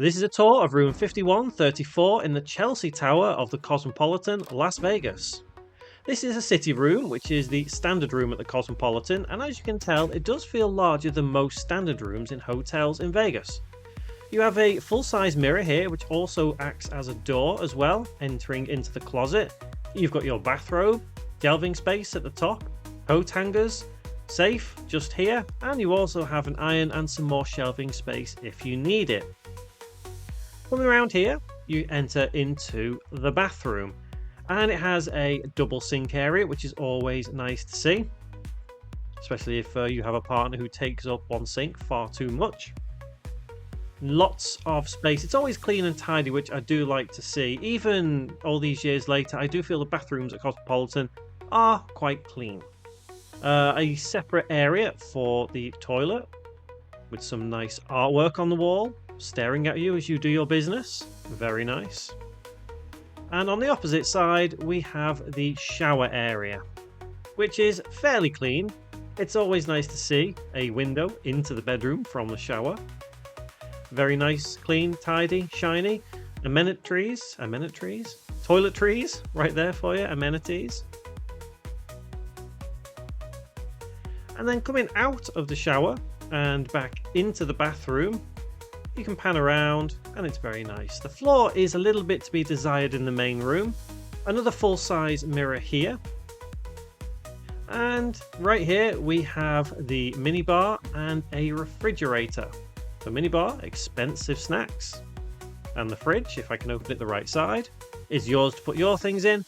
This is a tour of room 5134 in the Chelsea Tower of the Cosmopolitan, Las Vegas. This is a city room, which is the standard room at the Cosmopolitan, and as you can tell, it does feel larger than most standard rooms in hotels in Vegas. You have a full-size mirror here, which also acts as a door as well, entering into the closet. You've got your bathrobe, shelving space at the top, coat hangers, safe just here, and you also have an iron and some more shelving space if you need it. Coming around here, you enter into the bathroom, and it has a double sink area, which is always nice to see, especially if you have a partner who takes up one sink far too much. Lots of space. It's always clean and tidy, which I do like to see. Even all these years later, I do feel the bathrooms at Cosmopolitan are quite clean. A separate area for the toilet with some nice artwork on the wall, staring at you as you do your business. Very nice. And on the opposite side, we have the shower area, which is fairly clean. It's always nice to see a window into the bedroom from the shower. Very nice, clean, tidy, shiny. Toiletries right there for you, amenities. And then coming out of the shower and back into the bathroom, you can pan around and it's very nice. The floor is a little bit to be desired in the main room. Another full-size mirror here. And right here we have the minibar and a refrigerator. The minibar, expensive snacks. And the fridge, if I can open it the right side, is yours to put your things in.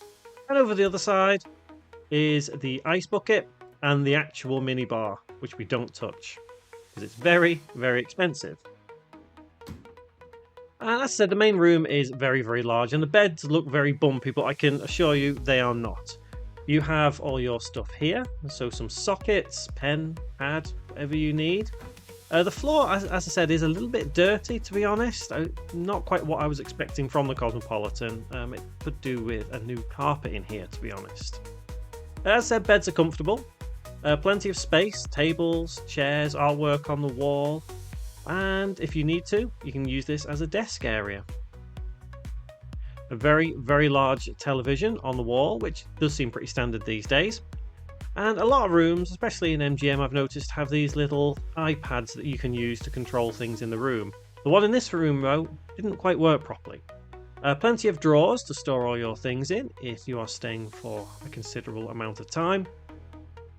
And over the other side is the ice bucket and the actual minibar, which we don't touch because it's very, very expensive. And as I said, the main room is very, very large, and the beds look very bumpy, but I can assure you they are not. You have all your stuff here, so some sockets, pen, pad, whatever you need. The floor, as I said, is a little bit dirty, to be honest. Not quite what I was expecting from the Cosmopolitan. It could do with a new carpet in here, to be honest. As I said, beds are comfortable. Plenty of space, tables, chairs, artwork on the wall. And if you need to, you can use this as a desk area. A very, very large television on the wall, which does seem pretty standard these days. And a lot of rooms, especially in MGM, I've noticed, have these little iPads that you can use to control things in the room. The one in this room, though, didn't quite work properly. Plenty of drawers to store all your things in if you are staying for a considerable amount of time.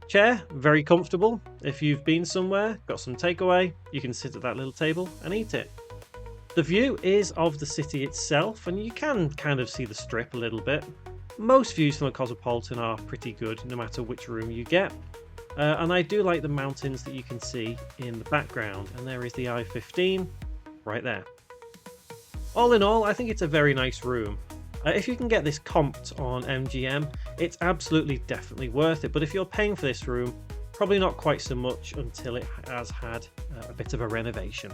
Chair, very comfortable. If you've been somewhere, got some takeaway, you can sit at that little table and eat it. The view is of the city itself, and you can kind of see the strip a little bit. Most views from the Cosmopolitan are pretty good, no matter which room you get. And I do like the mountains that you can see in the background, and there is the I-15 right there. All in all, I think it's a very nice room. If you can get this comped on MGM, it's absolutely definitely worth it. But if you're paying for this room, probably not quite so much until it has had a bit of a renovation.